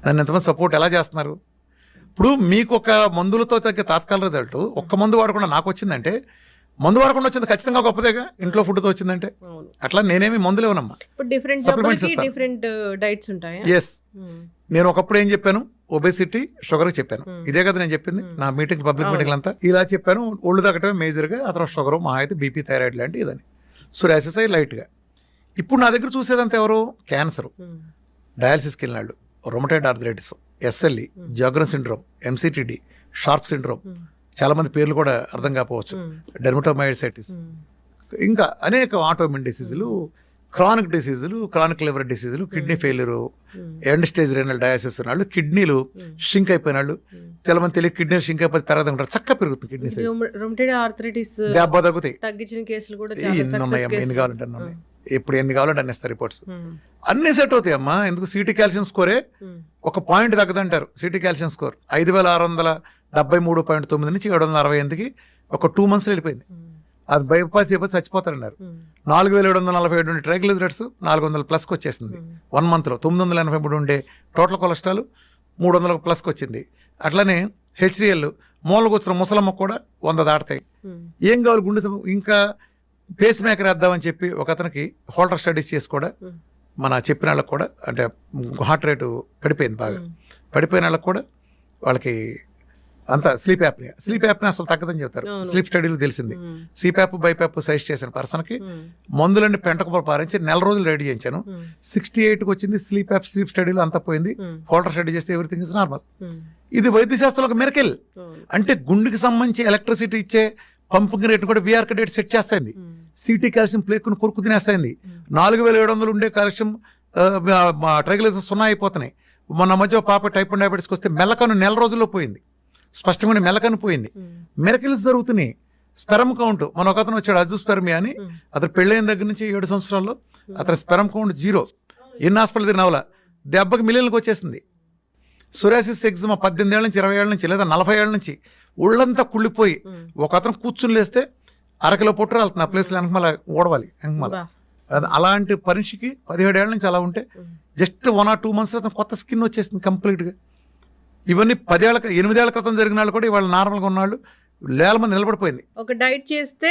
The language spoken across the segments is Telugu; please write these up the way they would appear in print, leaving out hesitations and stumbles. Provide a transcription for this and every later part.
నన్ను ఎంతమంది సపోర్ట్ ఎలా చేస్తున్నారు? ఇప్పుడు మీకు ఒక మందులతో తగ్గ తాత్కాల రిజల్ట్ ఒక్క మందు వాడకుండా నాకు వచ్చిందంటే, మందు వాడకుండా వచ్చింది ఖచ్చితంగా గొప్పదేగా, ఇంట్లో ఫుడ్తో వచ్చిందంటే. అట్లా నేనేమి మందులు ఇవ్వనమ్మా, సప్లిమెంట్స్ ఇస్తాను. ఎస్, నేను ఒకప్పుడు ఏం చెప్పాను, ఒబేసిటీ షుగర్ చెప్పాను. ఇదే కదా నేను చెప్పింది నా మీటింగ్, పబ్లిక్ మీటింగ్ అంతా ఇలా చెప్పాను. ఒళ్ళు తగ్గటమే మేజర్గా, ఆ తర్వాత షుగర్, మా అయితే బీపీ, థైరాయిడ్ లాంటి ఇదని, సోరియాసిస్ లైట్గా. ఇప్పుడు నా దగ్గర చూసేదంతా ఎవరు? క్యాన్సర్, డయాలసిస్కి వెళ్ళినాళ్ళు, rheumatoid arthritis, SLE, Sjogren syndrome, MCTD, sharp syndrome, చాలా మంది పేర్లు కూడా అర్థం కాకపోవచ్చు, డెర్మటోమైసైటిస్, ఇంకా అనేక ఆటోమిన్ డిసీజులు, క్రానిక్ డిసీజులు, క్రానిక్ లివర్ డిసీజులు, kidney failure, end stage renal dialysis ఉన్నాళ్ళు, కిడ్నీలు షింక్ అయిపోయిన వాళ్ళు, చాలా మంది తెలియదు కిడ్నీలు షింక్ అయిపోయి పెరగదు ఉంటారు, చక్కగా పెరుగుతుంది కిడ్నీ దెబ్బ తగ్గుతాయి. ఎన్ని ఉన్నాయమ్మా, ఎన్ని కావాలంటే అన్నీ ఉన్నాయి, ఇప్పుడు ఎన్ని కావాలంటే అన్ని ఇస్తారు రిపోర్ట్స్, అన్ని సెట్ అవుతాయి అమ్మా. ఎందుకు? సిటీ కాల్షియం స్కోరే ఒక పాయింట్ తగ్గదంటారు. సిటీ కాల్షియం స్కోర్ 5673.9 నుంచి 768కి ఒక 2 months వెళ్ళిపోయింది. అది బైపాస్ చేయకపోతే చచ్చిపోతారన్నారు. 4747 ట్రైగ్లిజరైడ్స్ 400+ వచ్చేసింది 1 monthలో. 983 ఉండే టోటల్ కొలెస్ట్రాల్ 300+ వచ్చింది. అట్లనే హెచ్డిఎల్ మూలకు వచ్చిన ముసలమ్మ కూడా 100 దాటుతాయి. ఏం కావాలి? గుండె ఇంకా పేస్ మేకర్ వేద్దామని చెప్పి ఒక అతనికి హోల్డర్ స్టడీస్ చేసి కూడా మన చెప్పిన వాళ్ళకి కూడా, అంటే హార్ట్ రేటు పడిపోయింది బాగా, పడిపోయిన వాళ్ళకి కూడా వాళ్ళకి అంతా స్లీప్ యాప్ని అసలు తగ్గదని చెప్తారు. స్లీప్ స్టడీలు తెలిసింది. సిప్యాప్ బైప్యాప్ సజెస్ట్ చేసిన పర్సన్కి మందులన్నీ పెంటకు పారించి 4 రోజులు రెడీ చేయించాను. 68కి వచ్చింది స్లీప్ స్టడీలో అంతా పోయింది. హోల్డర్ స్టడీ చేస్తే ఎవ్రీథింగ్ ఇస్ నార్మల్. ఇది వైద్య శాస్త్రంలో ఒక మిరకిల్. అంటే గుండెకి సంబంధించి ఎలక్ట్రిసిటీ ఇచ్చే పంపింగ్ రేట్ కూడా విఆర్క డేట్ సెట్ చేస్తాయింది. సిటీ కాల్షియం ప్లేకును కొరుకు తినేస్తాయింది. 4700 ఉండే కాల్షియం ట్రైగ్లిజరైడ్స్ 0 అయిపోతున్నాయి. మొన్న మధ్య పాప టైప్ 1 డయాబెటీస్కి వస్తే మెల్లకను 4 రోజుల్లో పోయింది. స్పష్టంగా మెల్లకను పోయింది. మిరకిల్స్ జరుగుతున్నాయి. స్పెరమ్ కౌంట్, మన ఒక అతను వచ్చాడు అజుస్పెర్మియా అని, అతను పెళ్ళైన దగ్గర నుంచి 7 సంవత్సరాల్లో అతని స్పెరమ్ కౌంట్ 0. ఎన్ని హాస్పిటల్ తిరిగినవలా దెబ్బకి మిలియన్లకు వచ్చేసింది. సోరియాసిస్ ఎగ్జిమా 18 ఏళ్ళ నుంచి 20 ఏళ్ళ నుంచి లేదా 40 ఏళ్ళ నుంచి ఒళ్ళంతా కుళ్ళిపోయి ఒక అతను కూర్చుని లేస్తే 1 కిలో పొట్టు రాలుతుంది. ఆ ప్లేస్లో వెనకమల ఓడవాలి వెనకమల. అలాంటి పరీక్షకి 17 ఏళ్ళ నుంచి అలా ఉంటే జస్ట్ 1 or 2 months అతను కొత్త స్కిన్ వచ్చేసింది కంప్లీట్గా. ఇవన్నీ 8 ఏళ్ల క్రితం జరిగిన వాళ్ళు కూడా ఇవాళ నార్మల్గా ఉన్నాళ్ళు వేల మంది నిలబడిపోయింది. ఒక డైట్ చేస్తే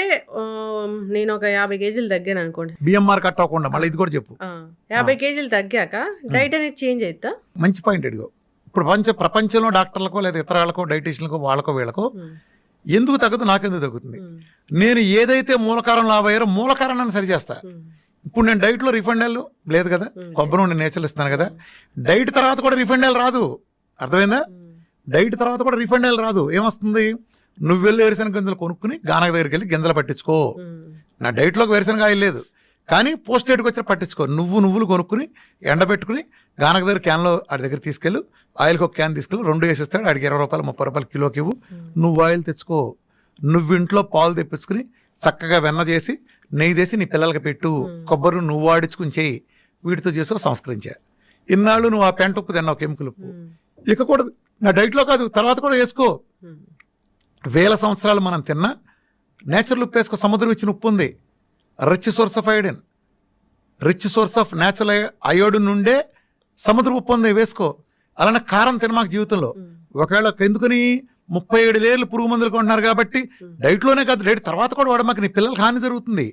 నేను ఒక 50 kgs తగ్గాను అనుకోండి, బిఎంఆర్ కట్ అవ్వకుండా. మళ్ళీ ఇది కూడా చెప్పు, 50 kgs తగ్గాక డైట్ అనేది చేంజ్ అవుతా? మంచి పాయింట్ అడిగో. ఇప్పుడు ప్రపంచంలో డాక్టర్లకో లేదా ఇతర వాళ్ళకో డైటీషియన్లకో వాళ్ళకో వీళ్ళకో ఎందుకు తగ్గదు, నాకెందుకు తగ్గుతుంది? నేను ఏదైతే మూలకారం లాభయ్యారో మూలకారాన్ని సరి చేస్తా. ఇప్పుడు నేను డైట్లో రిఫైండ్ ఆయిల్ లేదు కదా, కొబ్బరి నుండి నేచర్ ఇస్తాను కదా, డైట్ తర్వాత కూడా రిఫైండ్ ఆయిల్ రాదు. అర్థమైందా? డైట్ తర్వాత కూడా రిఫైండ్ ఆయిల్ రాదు. ఏమొస్తుంది? నువ్వు వెళ్ళి వేరుశనగ గింజలు కొనుక్కుని గానక దగ్గరికి వెళ్ళి గింజలు పట్టించుకో. నా డైట్లోకి వేరుశనగ ఆయిల్ లేదు కానీ పోస్ట్ డేట్కి వచ్చి పట్టించుకో. నువ్వులు కొనుక్కుని ఎండబెట్టుకుని గానక దగ్గర క్యాన్లో ఆడి దగ్గర తీసుకెళ్ళు, ఆయిల్కి ఒక క్యాన్ తీసుకెళ్ళి 2 వేసిస్తాడు. ఆడికి 20 రూపాయలు 30 రూపాయలు కిలోకి ఇవ్వు. నువ్వు ఆయిల్ తెచ్చుకో. నువ్వు ఇంట్లో పాలు తెప్పించుకుని చక్కగా వెన్న చేసి నెయ్యి చేసి నీ పిల్లలకి పెట్టు. కొబ్బరి నువ్వు వాడించుకుని చేయి. వీటితో చేసి సంస్కరించా. ఇన్నాళ్ళు నువ్వు ఆ పెంట ఉప్పు తిన్నావు, కెమికల్ ఉప్పు. ఇక కూడా నా డైట్లో కాదు, తర్వాత కూడా వేసుకో. 1000 సంవత్సరాలు మనం తిన్నా నేచురల్ ఉప్పు వేసుకో. సముద్రం ఇచ్చిన ఉప్పు ఉంది, rich source of iodine, rich source of natural iodine నుండే సముద్ర ఉప్పు ఉంది, వేసుకో. అలానే కారం తినమాకు జీవితంలో. ఒకవేళ ఎందుకని 37 ఏళ్ళు పురుగు మందులు కొంటున్నారు కాబట్టి డైట్లోనే కాదు, డైట్ తర్వాత కూడా వాడమాక, నీ పిల్లలకి హాని జరుగుతుంది.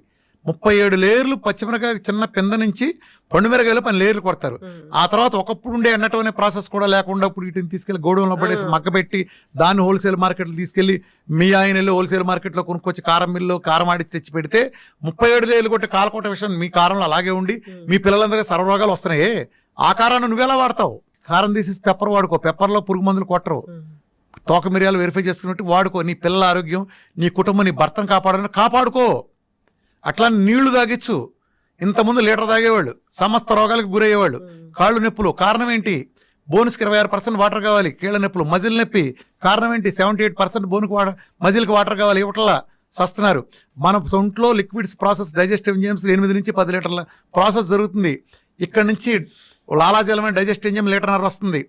37 లేయర్లు పచ్చిమిరకాయ చిన్న పింద నుంచి పండుమిరకాయలు 10 లేయర్లు కొడతారు. ఆ తర్వాత ఒకప్పుడు ఉండే ఎండటం అనే ప్రాసెస్ కూడా లేకుండా ఇప్పుడు వీటిని తీసుకెళ్లి గోడౌన్లో పడేసి మగ్గబెట్టి దాన్ని హోల్సేల్ మార్కెట్లు తీసుకెళ్లి మీ ఆయన వెళ్ళి హోల్సేల్ మార్కెట్లో కొనుక్కొచ్చి కారం మిల్లు కారం ఆడి తెచ్చి పెడితే 37 లేయర్లు కొట్టి కాలకొట్ట విషయం మీ కారంలో అలాగే ఉండి మీ పిల్లలందరికీ సర్వరోగాలు వస్తున్నాయి. ఆ కారాన్ని నువ్వెలా వాడతావు? కారం తీసేసి పెప్పర్ వాడుకో. పెప్పర్లో పురుగు మందులు కొట్టరు. తోక మిరియాలు వెరిఫై చేసుకున్నట్టు వాడుకో. నీ పిల్లల ఆరోగ్యం, నీ కుటుంబం, నీ భర్తను కాపాడుకో. అట్లా నీళ్లు తాగిచ్చు. ఇంతకుముందు లీటర్ తాగేవాళ్ళు సమస్త రోగాలకు గురయ్యేవాళ్ళు. కాళ్ళు నొప్పులు కారణం ఏంటి? బోన్స్కి 26% వాటర్ కావాలి. కీళ్ళ నొప్పులు, మజిల్ నొప్పి కారణం ఏంటి? 78% బోన్కి మజిల్కి వాటర్ కావాలి. ఇవట్లా సస్తున్నారు. మన ఒంట్లో లిక్విడ్స్ ప్రాసెస్, డైజెస్టివ్ ఎంజైమ్స్ 8 నుంచి 10 లీటర్ల ప్రాసెస్ జరుగుతుంది. ఇక్కడ నుంచి లాలాజలమైన డైజెస్టివ్ ఎంజైమ్ 1.5 లీటర్ వస్తుంది.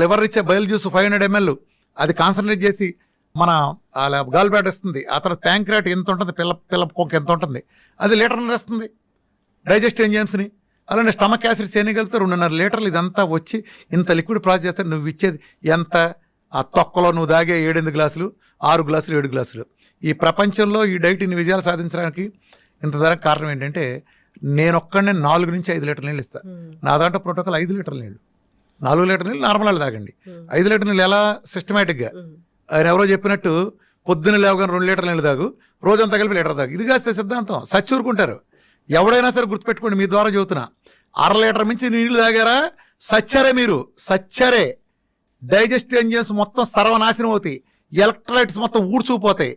లివర్ ఇచ్చే బయలు జ్యూస్ 500 ml అది కాన్సన్ట్రేట్ చేసి మన గాల్ బ్లాడర్ ఇస్తుంది. ఆ తర్వాత ప్యాంక్రియాట్ ఎంత ఉంటుంది, పిల్ల కొంక ఎంత ఉంటుంది, అది 1.5 లీటర్ ఇస్తుంది డైజెస్టివ్ ఎంజైమ్స్ని. అలానే స్టమక్ యాసిడ్స్ ఎన్ని కలిపితే 2.5 లీటర్లు ఇదంతా వచ్చి ఇంత లిక్విడ్ ప్రాసెస్ చేస్తే నువ్వు ఇచ్చేది ఎంత? ఆ తొక్కలో నువ్వు దాగే 7 గ్లాసులు, 6 గ్లాసులు, 7 గ్లాసులు. ఈ ప్రపంచంలో ఈ డైట్ ఇన్ని విజయాలు సాధించడానికి ఇంత ధర కారణం ఏంటంటే నేను ఒక్కడనే 4 నుంచి 5 లీటర్ల నీళ్ళు ఇస్తాను. నా దాంట్లో ప్రోటోకాల్ 5 లీటర్ల నీళ్ళు, 4 లీటర్ల నీళ్ళు నార్మల్ వాళ్ళు తాగండి. 5 లీటర్ల నీళ్ళు ఎలా సిస్టమేటిక్గా ఆయన ఎవరో చెప్పినట్టు పొద్దున్న లేవగానే 2 లీటర్ల నీళ్ళు తాగు, రోజంతా కలిపి లీటర్ తాగు. ఇది కాస్తే సిద్ధాంతం సచ్చూరుకుంటారు. ఎవడైనా సరే గుర్తుపెట్టుకోండి, మీ ద్వారా చెబుతున్నా, 1/2 లీటర్ మించి నీళ్లు తాగారా సచ్చారే, మీరు సచ్చారే. డైజెస్టివ్ ఎంజిన్స్ మొత్తం సర్వనాశనం అవుతాయి, ఎలక్ట్రోలైట్స్ మొత్తం ఊడ్చుకుపోతాయి.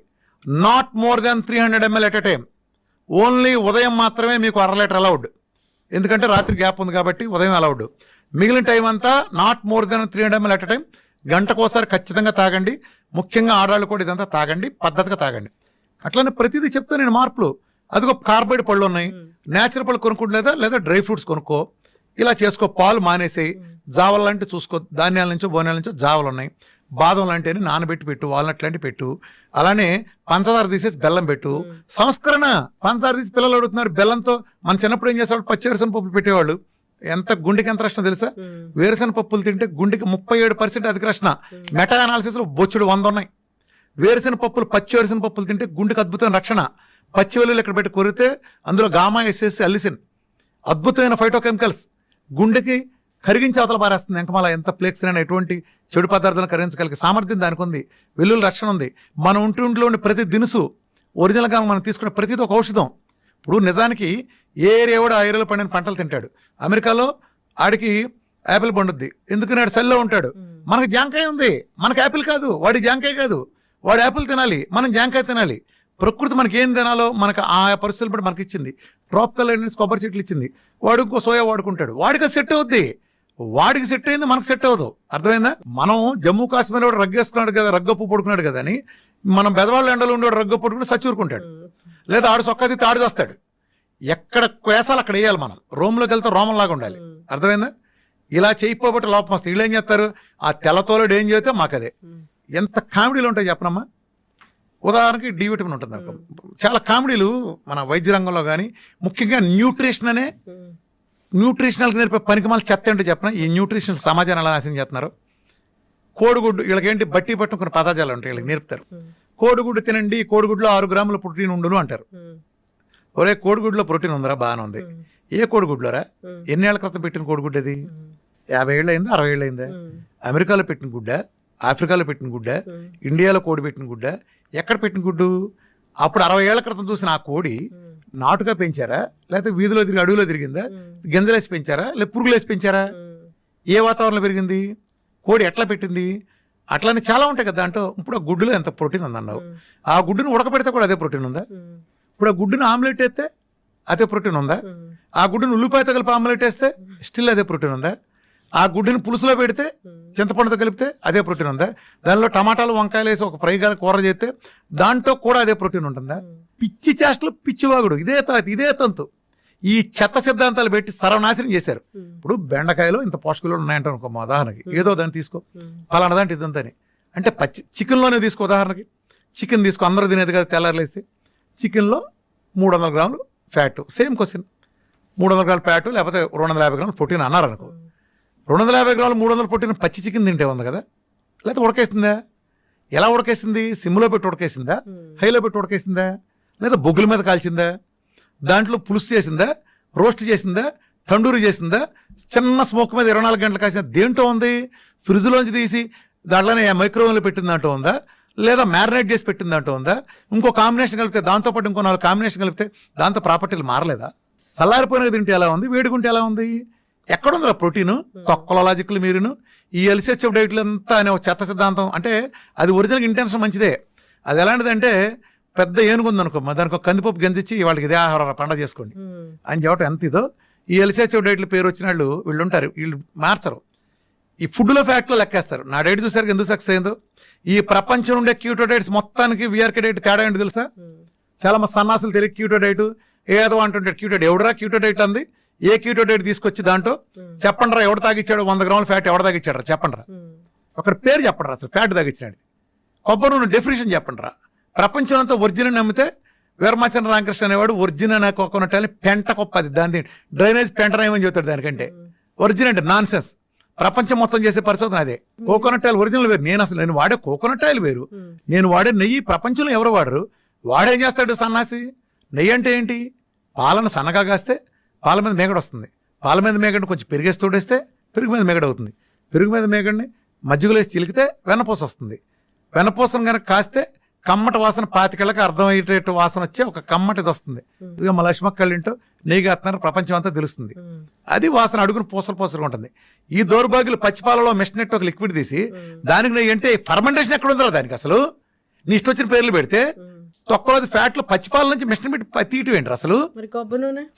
Not more than 300 ml at a time. Only ఉదయం మాత్రమే మీకు 1/2 లీటర్ అలౌడ్, ఎందుకంటే రాత్రి గ్యాప్ ఉంది కాబట్టి ఉదయం అలౌడ్. మిగిలిన టైం అంతా not more than 300 ml at a time. గంటకోసారి ఖచ్చితంగా తాగండి. ముఖ్యంగా ఆడవాళ్ళు కూడా ఇదంతా తాగండి, పద్ధతిగా తాగండి. అట్లనే ప్రతిదీ చెప్తాను నేను మార్పులు. అదిగో కార్బైడ్ పళ్ళు ఉన్నాయి, నేచురల్ పళ్ళు కొనుక్కుంటలేదా, లేదా డ్రై ఫ్రూట్స్ కొనుక్కో, ఇలా చేసుకో. పాలు మానేసేయి, జావలు లాంటివి చూసుకో, ధాన్యాల నుంచో బోనాల నుంచో జావలు ఉన్నాయి. బాదం లాంటివి నానబెట్టి పెట్టు, వాల్నట్ లాంటివి పెట్టు. అలానే పంచదార తీసేసి బెల్లం పెట్టు. సంస్కరణ. పంచదార తీసి పిల్లలు అడుగుతున్నారు బెల్లంతో. మన చిన్నప్పుడు ఏం చేసేవాళ్ళు, పచ్చివేరుశనగ పప్పులు పెట్టేవాళ్ళు. ఎంత గుండెకి ఎంత రక్షణ తెలుసా? వేరుశనగ పప్పులు తింటే గుండెకి 37% అధిక రక్షణ. మెటా అనాలిసిస్లో బొచ్చుడు 100 ఉన్నాయి. వేరుశనగ పప్పులు, పచ్చి వేరుశనగ పప్పులు తింటే గుండెకి అద్భుతమైన రక్షణ. పచ్చి వెల్లుల్లి ఇక్కడ పెట్టి కొరితే అందులో గామా, ఎస్ఎస్, అల్లిసిన్ అద్భుతమైన ఫైటోకెమికల్స్ గుండెకి కరిగించి అవతల పారేస్తుంది. ఎంకమాల ఎంత ప్లేక్స్ అయినా ఎటువంటి చెడు పదార్థాలను కరిగించగలిగే సామర్థ్యం దానికి ఉంది. వెల్లుల్లి రక్షణ ఉంది. మన ఒంటిలో ఉండే ప్రతి దినుసు ఒరిజినల్గా మనం తీసుకునే ప్రతిది ఒక ఔషధం. ఇప్పుడు నిజానికి ఏ ఏరియా కూడా ఆ ఏరియాలో పండిన పంటలు తింటాడు. అమెరికాలో ఆడికి యాపిల్ పండుద్ది, ఎందుకని ఆడు సెల్లో ఉంటాడు. మనకు జాంకాయ ఉంది, మనకు యాపిల్ కాదు. వాడి జాంకాయ కాదు, వాడు యాపిల్ తినాలి, మనం జాంకాయ తినాలి. ప్రకృతి మనకి ఏం తినాలో మనకు ఆ పరిస్థితులు బట్టి మనకి ఇచ్చింది. ట్రాపికల్ ఎలిమెంట్స్ కొబ్బరి చెట్లు ఇచ్చింది. వాడు ఇంకో సోయా వాడుకుంటాడు, వాడికి సెట్ అవుద్ది. వాడికి సెట్ అయింది, మనకు సెట్ అవ్వదు. అర్థమైందా? మనం జమ్మూ కాశ్మీర్ వాడు రగ్గేసుకున్నాడు కదా, రగ్గప్పు పడుకున్నాడు కదా అని మనం బెదవాళ్ళ ఎండలో ఉండేవాడు రగ్గ పడుకుని సచ్చూరుకుంటాడు. లేదా ఆడు సొక్కది తాడు చేస్తాడు. ఎక్కడ వేసాలు అక్కడ వేయాలి. మనం రోమ్లోకి వెళ్తే రోమంలాగా ఉండాలి. అర్థమైందా? ఇలా చేయకపోబట్టి లోపం వస్తుంది. వీళ్ళు ఏం చేస్తారు, ఆ తెల్లతోలుడు ఏం చేస్తే మాకు అదే. ఎంత కామెడీలు ఉంటాయి చెప్పనమ్మా. ఉదాహరణకి డి విటమిన్ ఉంటుంది అనుకో. చాలా కామెడీలు మన వైద్య రంగంలో కానీ, ముఖ్యంగా న్యూట్రిషన్ అనే న్యూట్రిషనల్కి నేర్పే పనికిమాల చెత్త ఏంటో చెప్పిన. ఈ న్యూట్రిషనల్ సమాజాన్ని ఎలా నాశనం చేస్తున్నారు. కోడిగుడ్డు, వీళ్ళకేంటి బట్టి పట్టిన కొన్ని పదార్థాలు ఉంటాయి, వీళ్ళకి నేర్పుతారు. కోడిగుడ్డు తినండి, కోడిగుడ్లో 6 గ్రాముల ప్రోటీన్ ఉండును అంటారు. ఒరే కోడిగుడ్లో ప్రోటీన్ ఉందరా, బాగానే ఉంది. ఏ కోడిగుడ్లోరా? ఎన్నేళ్ల క్రితం పెట్టిన కోడిగుడ్డు అది? 50 ఏళ్ళు అయిందా, 60 ఏళ్ళు అయిందా? అమెరికాలో పెట్టిన గుడ్డ, ఆఫ్రికాలో పెట్టిన గుడ్డ, ఇండియాలో కోడి పెట్టిన గుడ్డ, ఎక్కడ పెట్టిన గుడ్డు? అప్పుడు 60 ఏళ్ల క్రితం చూసిన ఆ కోడి నాటుగా పెంచారా, లేకపోతే వీధిలో తిరిగి అడవిలో తిరిగిందా, గింజలేసి పెంచారా, లేదా పురుగులేసి పెంచారా? ఏ వాతావరణంలో పెరిగింది? కోడి ఎట్లా పెట్టింది? అట్లానే చాలా ఉంటాయి కదా దాంట్లో. ఇప్పుడు ఆ గుడ్డులో ఎంత ప్రోటీన్ ఉందన్నావు, ఆ గుడ్డును ఉడకబెడితే కూడా అదే ప్రోటీన్ ఉందా? ఇప్పుడు ఆ గుడ్డును ఆమ్లెట్ వేస్తే అదే ప్రోటీన్ ఉందా? ఆ గుడ్డును ఉల్లిపాయతో కలిపి ఆమ్లెట్ వేస్తే స్టిల్ అదే ప్రోటీన్ ఉందా? ఆ గుడ్డుని పులుసులో పెడితే, చింతపండుతో కలిపితే అదే ప్రోటీన్ ఉందా? దానిలో టమాటాలు, వంకాయలు వేసి ఒక ఫ్రైగా కూర చేస్తే దాంట్లో కూడా అదే ప్రోటీన్ ఉంటుందా? పిచ్చి చేష్టలు, పిచ్చివాగుడు. ఇదే తంతు. ఈ చెత్త సిద్ధాంతాలు పెట్టి సర్వనాశనం చేశారు. ఇప్పుడు బెండకాయలో ఇంత పోషకాలు ఉన్నాయంటారు అనుకో, మా ఉదాహరణకి ఏదో దాన్ని తీసుకో, పలానా దాంట్లో ఇదంతని అంటే పచ్చి చికెన్లోనే తీసుకో. ఉదాహరణకి చికెన్ తీసుకో, అందరూ తినేది కదా తెల్లారులేస్తే. చికెన్లో 300 గ్రాములు ఫ్యాట్. సేమ్ క్వశ్చన్, 300 గ్రాముల ఫ్యాట్ లేకపోతే 250 గ్రాములు ప్రోటీన్ అన్నారు అనుకో. 250 గ్రాములు 300 ప్రోటీన్ పచ్చి చికెన్ తింటే ఉంది కదా, లేకపోతే ఉడకేసిందా? ఎలా ఉడకేసింది? సిమ్లో పెట్టి ఉడకేసిందా, హైలో పెట్టి ఉడకేసిందా, లేదా బొగ్గుల మీద కాల్చిందా, దాంట్లో పులుసు చేసిందా, రోస్ట్ చేసిందా, తండూరి చేసిందా, చిన్న స్మోక్ మీద 24 గంటలు కాసిన దేంట్లో ఉంది? ఫ్రిడ్జ్లోంచి తీసి దాంట్లోనే మైక్రోవేవ్లో పెట్టిన దాంట్లో ఉందా, లేదా మ్యారినేట్ చేసి పెట్టిన దాంట్లో ఉందా? ఇంకో కాంబినేషన్ కలిపితే, దాంతోపాటు ఇంకో 4 కాంబినేషన్ కలిపితే దాంతో ప్రాపర్టీలు మారలేదా? చల్లారిపోయినది తింటే ఎలా ఉంది, వేడుకుంటే ఎలా ఉంది? ఎక్కడుందిరా ప్రోటీను? తొక్కల లాజిక్లు మీరును. ఈ ఎల్సిహెచ్ఎఫ్ డైట్లు అంతా అనే ఒక చెత్త సిద్ధాంతం. అంటే అది ఒరిజినల్ ఇంటెన్షన్ మంచిదే. అది ఎలాంటిదంటే, పెద్ద ఏనుగుంది అనుకో, దానికి ఒక కందిపప్పు గంజిచ్చి వాళ్ళకి ఇదే ఆహార పండగ చేసుకోండి అని చెప్పటం ఎంత ఇదో. ఈ ఎల్సిహెచ్ఎఫ్ డైట్లు పేరు వచ్చిన వాళ్ళు వీళ్ళు ఉంటారు, వీళ్ళు మార్చరు. ఈ ఫుడ్లో ఫ్యాక్ట్లో లెక్కేస్తారు. నా డైట్ చూసారు ఎందుకు సక్సెస్ అయిందో. ఈ ప్రపంచం ఉండే క్యూటో డైట్స్ మొత్తానికి విఆర్కే డైట్ తేడా ఏంటి తెలుసా? చాలా మంది సన్నాసులు తెలియదు క్యూటో డైట్ ఏదో అంటుంటాడు. క్యూటో డైట్ ఎవడరా క్యూటో డైట్ అంది? ఏ క్యూటో డైట్ తీసుకొచ్చి దాంట్లో చెప్పండి రా, ఎవడు తాగిచ్చాడు 100 గ్రాముల ఫ్యాట్ ఎవడ తాగిచ్చాడు రా చెప్పండి రా. ఒకటి పేరు చెప్పండి రా, అసలు ఫ్యాట్ తాగిచ్చినాడు. కొబ్బరి నూనె డెఫినేషన్ చెప్పండి రా. ప్రపంచం అంతా ఒరిజినల్ నమ్మితే వీరమాచంద్ర రామకృష్ణ అనేవాడు ఒరిజినల్ కోకోనట్ ఆయిల్ పెంట కొప్పది, దాని డ్రైనేజ్ పెంటనేమని చెబుతాడు దానికంటే. ఒరిజినల్ అంటే నాన్ సెన్స్. ప్రపంచం మొత్తం చేసే పరిశోధన అదే. కోకోనట్ ఆయిల్ ఒరిజినల్ వేరు. నేను వాడే కోకోనట్ ఆయిల్ వేరు, నేను వాడే నెయ్యి ప్రపంచంలో ఎవరు వాడరు. వాడేం చేస్తాడు సన్నాసి? నెయ్యి అంటే ఏంటి? పాలను సన్నగా కాస్తే పాల మీద మేగడ వస్తుంది, పాల మీద మేగడిని కొంచెం పెరిగేసి తోడేస్తే పెరుగు మీద మేగడ అవుతుంది, పెరుగు మీద మేగడిని మజ్జిగలో వేసి చిలికితే వెన్నపూస వస్తుంది, వెన్నపూసను కనుక కాస్తే కమ్మటి వాసన 25 అర్థమయ్యేటట్టు వాసన వచ్చే ఒక కమ్మటిది వస్తుంది. ఇదిగో మా లక్ష్మక్క కళ్ళింటో నెయ్యి కాస్తున్నారు, ప్రపంచం అంతా తెలుస్తుంది. అది వాసన అడుగును పూసలుగా ఉంటుంది. ఈ దౌర్భాగ్యులు పచ్చిపాలలో మిషన్ ఒక లిక్విడ్ తీసి దానికి నెయ్యి అంటే ఫర్మెంటేషన్ ఎక్కడ ఉందో దానికి అసలు. నీ ఇష్టం వచ్చిన పేర్లు పెడితే తొక్కలోది ఫ్యాట్లు పచ్చిపాల నుంచి మిషన్ పెట్టి తీయటం ఏంటి అసలు?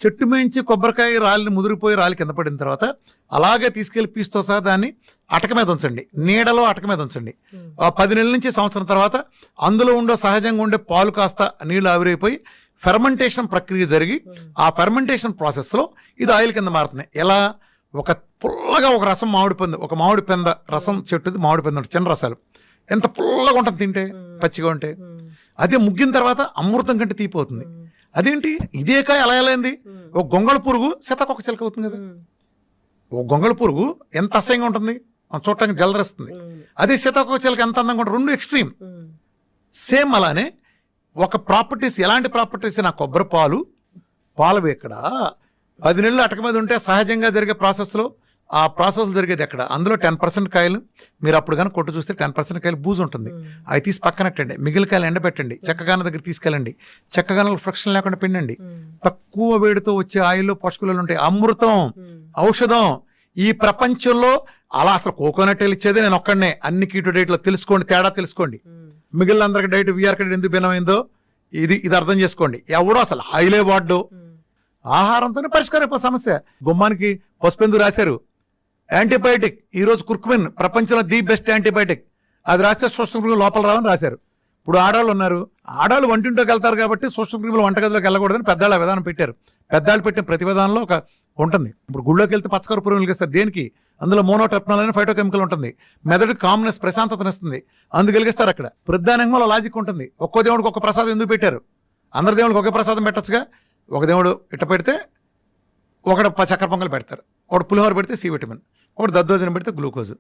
చెట్టు మేంచి కొబ్బరికాయ రాలిని ముదిరిపోయి రాలి కింద పడిన తర్వాత అలాగే తీసుకెళ్లి పీస్తో సహా దాన్ని అటక మీద ఉంచండి, నీడలో అటక మీద ఉంచండి. 10 నెలల నుంచి సంవత్సరం తర్వాత అందులో ఉండే సహజంగా ఉండే పాలు కాస్త నీళ్లు ఆవిరైపోయి ఫెర్మెంటేషన్ ప్రక్రియ జరిగి ఆ ఫెర్మెంటేషన్ ప్రాసెస్లో ఇది ఆయిల్ కింద మారుతుంది. ఎలా? ఒక పుల్లగా ఒక రసం ఒక మామిడి పెంద రసం చెట్టుది, మామిడి పెంద చిన్న రసాలు ఎంత పుల్లగా ఉంటుంది తింటే, పచ్చిగా ఉంటే. అదే ముగ్గిన తర్వాత అమృతం కంటే తీపోతుంది. అదేంటి? ఇదే కాయ అలా అయింది. ఒక గొంగళ పురుగు సీతాకొక చిలక అవుతుంది కదా. ఒక గొంగళ పురుగు ఎంత అసహ్యంగా ఉంటుంది, చూడటానికి జలదరిస్తుంది. అదే సీతాకొక చిలక ఎంత అందంగా ఉంటుంది. 2 ఎక్స్ట్రీమ్. సేమ్ అలానే ఒక ప్రాపర్టీస్, ఎలాంటి ప్రాపర్టీస్? నా కొబ్బరి పాలు ఇక్కడ 10 నెలలు అటక మీద ఉంటే సహజంగా జరిగే ప్రాసెస్లో ఆ ప్రాసెస్ జరిగేది ఎక్కడ? అందులో 10% కాయలు మీరు అప్పుడు కానీ కొట్టు చూస్తే 10% కాయలు బూజు ఉంటుంది, అవి తీసి పక్కనట్టండి. మిగిలిన కాయలు ఎండబెట్టండి, చెక్కగాన దగ్గర తీసుకెళ్ళండి, చెక్కగానలు ఫ్రిక్షన్ లేకుండా పిండండి. తక్కువ వేడితో వచ్చే ఆయిల్లో పోషకాలు ఉంటాయి. అమృతం, ఔషధం. ఈ ప్రపంచంలో అలా అసలు కోకోనట్ ఆయిల్ ఇచ్చేది నేను ఒక్కడనే. అన్ని కీటో డైట్లో తెలుసుకోండి, తేడా తెలుసుకోండి. మిగిలిన అందరికి డైట్ వీఆర్కే డైట్ ఎందుకు భిన్నమైందో ఇది అర్థం చేసుకోండి. ఎవడో అసలు ఆయిలే వాడ్డు. ఆహారంతోనే పరిష్కారం అయిపోయి సమస్య. గుమ్మానికి పసుపెందుకు రాశారు? యాంటీబయాటిక్. ఈరోజు కుర్కుమిన్ ప్రపంచంలో ది బెస్ట్ యాంటీబయాటిక్. అది రాస్తే సూక్ష్మక్రిములు లోపల రావని రాశారు. ఇప్పుడు ఆడవాళ్ళు ఉన్నారు, ఆడవాళ్ళు వంటింట్లోకి వెళ్తారు కాబట్టి సూక్ష్మక్రిములు వంటగదిలోకి వెళ్ళకూడదని పెద్దవాళ్ళు ఆ విధానం పెట్టారు. పెద్దవాళ్ళు పెట్టిన ప్రతి విధానంలో ఒక ఉంటుంది. ఇప్పుడు గుళ్ళోకి వెళ్తే పచ్చకర్పూరం వెలిగిస్తారు. దేనికి? అందులో మోనోటెప్నాల్ అనే ఫైటోకెమికల్ ఉంటుంది. మెదడు కామ్నెస్, ప్రశాంతతనిస్తుంది, అందుకు వెలిగిస్తారు. అక్కడ ప్రధానంగా లాజిక్ ఉంటుంది. ఒక్కో దేవుడికి ఒక ప్రసాదం ఎందుకు పెట్టారు? అందరి దేవుడికి ఒకే ప్రసాదం పెట్టచ్చుగా. ఒక దేవుడు ఇట్ట పెడితే ఒకటి చక్కెర పొంగల్ పెడతారు, ఒకటి పులిహోర పెడితే సి విటమిన్, ఒకటి దద్దోజనం పెడితే గ్లూకోజ్,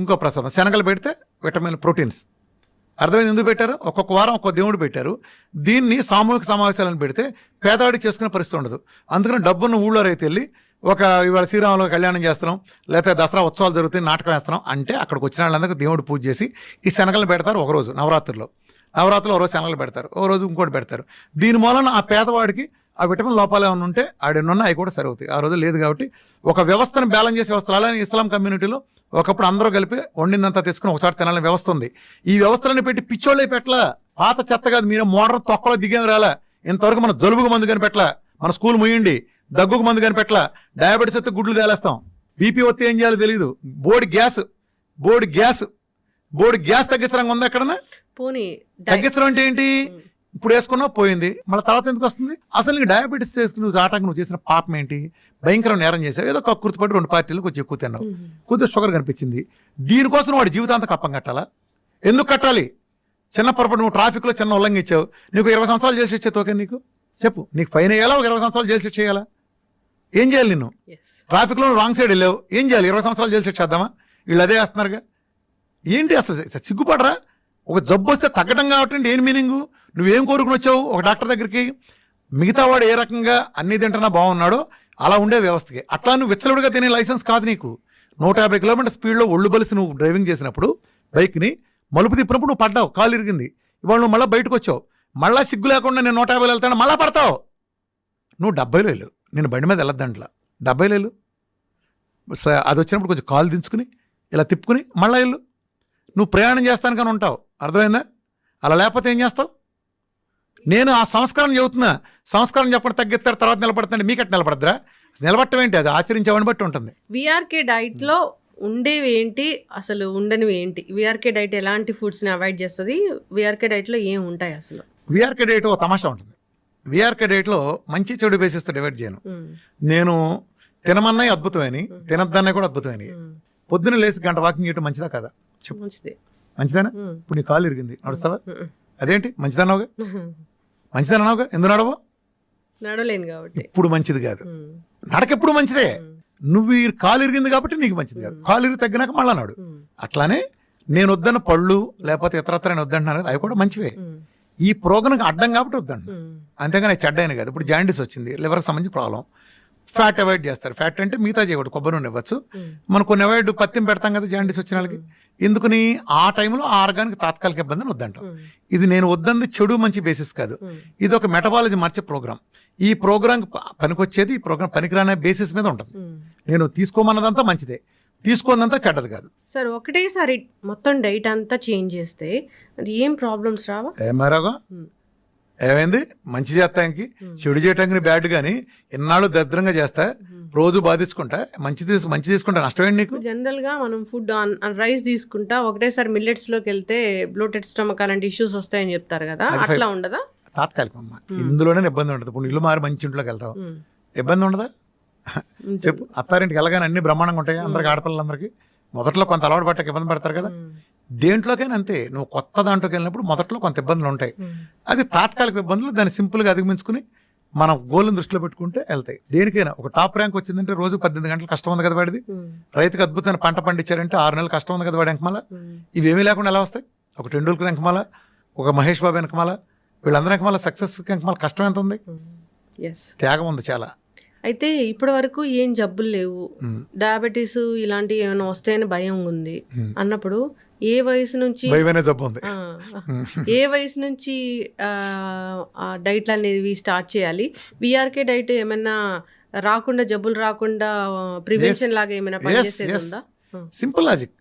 ఇంకో ప్రసాదం శనగలు పెడితే విటమిన్, ప్రోటీన్స్. అర్థమైంది ఎందుకు పెట్టారు? ఒక్కొక్క వారం ఒక్కొక్క దేవుడు పెట్టారు. దీన్ని సామూహిక సమావేశాలను పెడితే పేదవాడికి చేసుకునే పరిస్థితి ఉండదు. అందుకని డబ్బున్న ఊళ్ళో రైతు వెళ్ళి ఇవాళ శ్రీరాములు కళ్యాణం చేస్తున్నాం, లేకపోతే దసరా ఉత్సవాలు జరుగుతాయి, నాటకం వేస్తున్నాం అంటే అక్కడికి వచ్చిన వాళ్ళందరికీ దేవుడు పూజ చేసి ఈ శనగలను పెడతారు. ఒకరోజు నవరాత్రిలో ఒక రోజు శనగలు పెడతారు, ఒక రోజు ఇంకోటి పెడతారు. దీని మూలన ఆ పేదవాడికి ఆ విటమిన్ లోపాలు ఏమైనా ఉంటే ఆడెన్నున్నా అవి కూడా సరవుతాయి. ఆ రోజు లేదు కాబట్టి ఒక వ్యవస్థను బ్యాలెన్స్ చేసే వ్యవస్థలు. అలానే ఇస్లాం కమ్యూనిటీలో ఒకప్పుడు అందరూ కలిపి వండిందంతా తెచ్చుకుని ఒకసారి తినాలని వ్యవస్థ ఉంది. ఈ వ్యవస్థలను పెట్టి పిచ్చోళ్ళే పెట్టలా. పాత చెత్త కాదు, మీరు మోడర్న్ తొక్కలో దిగేమి రాలా. ఇంతవరకు మన జలుబుకు మందు కానీ పెట్టలా, మన స్కూల్ ముయ్యండి, దగ్గుకు మందు కానీ పెట్టలా, డయాబెటీస్ వస్తే గుడ్లు తేలేస్తాం, బీపీ వస్తే ఏం చేయాలో తెలియదు, బోర్డు గ్యాస్ తగ్గించడం ఉందా ఎక్కడన్నా? తగ్గించడం అంటే ఏంటి? ఇప్పుడు వేసుకున్నావు పోయింది, మళ్ళీ తర్వాత ఎందుకు వస్తుంది? అసలు నీకు డయాబెటీస్ చేస్తుంది, నువ్వు చేసిన పాపం ఏంటి? భయంకరం నేరం చేసావు. ఏదో కక్కుర్తిపడి 2 పార్టీలు కొంచెం ఎక్కువ తిన్నావు, కొద్దిగా షుగర్ కనిపించింది. దీనికోసం వాడి జీవితాంతం కప్పం కట్టాలా? ఎందుకు కట్టాలి? చిన్న పొరపాటు నువ్వు ట్రాఫిక్లో చిన్న ఉల్లంఘించావు, నీకు 20 సంవత్సరాలు జైలు శిక్ష తోకే. నీకు చెప్పు, నీకు ఫైన్ వేయాలా? ఒక 20 సంవత్సరాలు జైలు శిక్ష చేయాలా? ఏం చేయాలి? నిన్ను ట్రాఫిక్లో రాంగ్ సైడ్ వెళ్ళావు, ఏం చేయాలి? 20 సంవత్సరాలు జైలు శిక్ష చేద్దామా? వీళ్ళు అదే వేస్తున్నారుగా. ఏంటి అసలు సిగ్గుపడరా? ఒక జబ్బు వస్తే తగ్గడం కాబట్టి ఏం మీనింగు? నువ్వేం కోరుకుని వచ్చావు ఒక డాక్టర్ దగ్గరికి? మిగతా వాడు ఏ రకంగా అన్ని తింటున్నా బాగున్నాడో అలా ఉండే వ్యవస్థకి. అట్లా నువ్వు విచ్చలుడిగా తినే లైసెన్స్ కాదు నీకు. 150 కిలోమీటర్ స్పీడ్లో ఒళ్ళు బలిసి నువ్వు డ్రైవింగ్ చేసినప్పుడు బైక్ని మలుపు తిప్పినప్పుడు నువ్వు పడ్డావు, కాలు ఇరిగింది. ఇవాళ నువ్వు మళ్ళీ బయటకు వచ్చావు, మళ్ళీ సిగ్గు లేకుండా నేను 150 వెళ్తాను, మళ్ళీ పడతావు. నువ్వు 70లో వెళ్ళు, నేను బండి మీద వెళ్ళొద్దంట్లా, 70లో వెళ్ళు. అది వచ్చినప్పుడు కొంచెం కాలు దించుకుని ఇలా తిప్పుకుని మళ్ళీ వెళ్ళు. నువ్వు ప్రయాణం చేస్తాను కానీ ఉంటావు. అర్థమైందా? అలా లేకపోతే ఏం చేస్తావు? నేను ఆ సంస్కారం చెబుతున్నా. సంస్కారం చెప్పడం తగ్గిస్తారు, తర్వాత నిలబడుతుంది. మీకట్టు నిలబడద్దురా? నిలబడటం ఏంటి? అది ఆచరించేవాడిని బట్టి ఉంటుంది. వీఆర్కే డైట్లో ఉండేవి ఏంటి, అసలు ఉండనివి ఏంటి? వీఆర్కే డైట్ ఎలాంటి ఫుడ్స్ని అవాయిడ్ చేస్తుంది? వీఆర్కే డైట్లో ఏం ఉంటాయి అసలు? వీఆర్కే డైట్ ఒక తమాషా ఉంటుంది. వీఆర్కే డైట్లో మంచి చెడు బేసిస్తో డివైడ్ చేయను. నేను తినమన్నాయి అద్భుతమైనవి, తినద్దన్నాయి కూడా అద్భుతమైనవి. పొద్దున్న లేసి గంట వాకింగ్ చేయడం మంచిదా కదా? చెప్పు, మంచిదేనా? ఇప్పుడు నీ కాలు ఇరిగింది, నడుస్తావా? అదేంటి మంచిదన్నావుగా? మంచిదే అన్నావుగా, ఎందుకు నడవు? నడవలేను కాబట్టి. ఇప్పుడు మంచిది కాదు, నడకెప్పుడు మంచిదే. నువ్వు ఈ కాలు ఇరిగింది కాబట్టి నీకు మంచిది కాదు, కాలు ఇరిగి తగ్గినాక మళ్ళా నాడు. అట్లానే నేను వద్దన్న పళ్ళు లేకపోతే ఇతరత్ర నేను వద్దంటున్నాను కదా, అవి కూడా మంచివే. ఈ ప్రోగ్రాంకి అడ్డం కాబట్టి వద్దంటు, అంతేగాని చెడ్డైన కాదు. ఇప్పుడు జాండీస్ వచ్చింది, లివర్కి సంబంధించి ప్రాబ్లం, ఫ్యాట్ అవాయిడ్ చేస్తారు. ఫ్యాట్ అంటే మిగతా చేయకూడదు, కొబ్బరి నూనె ఇవ్వచ్చు. మనం కొన్ని అవాయిడ్ పత్యం పెడతాం కదా జాండీస్ వచ్చిన వాళ్ళకి. ఎందుకని ఆ టైంలో ఆ ఆర్గానికి తాత్కాలిక ఇబ్బందిని వద్దంటాం. ఇది నేను వద్దంది చెడు మంచి బేసిస్ కాదు, ఇది ఒక మెటబాలజీ మార్చే ప్రోగ్రామ్. ఈ ప్రోగ్రామ్ పనికొచ్చేది, ఈ ప్రోగ్రామ్ పనికిరానే బేసిస్ మీద ఉంటుంది. నేను తీసుకోమన్నదంతా మంచిదే, తీసుకోనంతా చెడ్డది కాదు. సార్ ఒకటేసారి మొత్తం డైట్ అంతా చేంజ్ చేస్తే అది ఏం ప్రాబ్లమ్స్ రావా? ఏమారాగా ఏమైంది, మంచి చేస్తానికి చెడు చేయటానికి బ్యాడ్ కానీ ఇన్నాళ్ళు దరిద్రంగా చేస్తా, రోజు బాధించుకుంటా, మంచి తీసుకుంటా నష్టమేంటి నీకు? జనరల్ గా మనం ఫుడ్ రైస్ తీసుకుంటా ఒకటేసారి మిల్లెట్స్ లోకి వెళ్తే బ్లోటెడ్ స్టమక్ అలాంటి ఇష్యూస్ వస్తాయని చెప్తారు కదా, అట్లా ఉండదా? తాత్కాలికం అమ్మా, ఇందులోనే ఇబ్బంది ఉంటుంది. ఇప్పుడు ఇల్లు మారి మంచి ఇంట్లోకి వెళ్తావు, ఇబ్బంది ఉండదా? చెప్పు. అత్తారింటికి వెళ్ళగానే అన్ని బ్రహ్మాండంగా ఉంటాయి అందరికి, ఆడపిల్లలందరికీ. మొదట్లో కొంత అలవాటు పట్టక ఇబ్బంది పడతారు కదా, దేంట్లోకైనా అంతే. నువ్వు కొత్త దాంట్లోకి వెళ్ళినప్పుడు మొదట్లో కొంత ఇబ్బందులు ఉంటాయి, అది తాత్కాలిక ఇబ్బందులు. దాన్ని సింపుల్గా అధిగమించుకుని మనం గోల్ని దృష్టిలో పెట్టుకుంటే వెళ్తాయి. దేనికైనా ఒక టాప్ ర్యాంక్ వచ్చిందంటే రోజు 18 గంటలు కష్టం ఉంది కదా వాడిది. రైతుకి అద్భుతమైన పంట పండించారంటే 6 నెలలు కష్టం ఉంది కదా వాడి వెనకమాల. ఇవేమీ లేకుండా ఎలా వస్తాయి? ఒక టెండూల్కర్ వెనకమాల, ఒక మహేష్ బాబు వెనకమాల, వీళ్ళందరి వెనకమాల సక్సెస్ వెనకమాల కష్టం ఎంత ఉంది, త్యాగం ఉంది చాలా. అయితే ఇప్పటి వరకు ఏం జబ్బులు లేవు, డయాబెటీస్ ఇలాంటివి ఏమైనా వస్తాయని భయం ఉంది అన్నప్పుడు ఏ వయసు నుంచి జబ్బు ఉంది, ఏ వయసు నుంచి డైట్లు అనేవి స్టార్ట్ చేయాలి? విఆర్కే డైట్ ఏమైనా రాకుండా, జబ్బులు రాకుండా ప్రివెన్షన్ లాగా ఏమైనా పనిచేసేది ఉందా? Simple logic.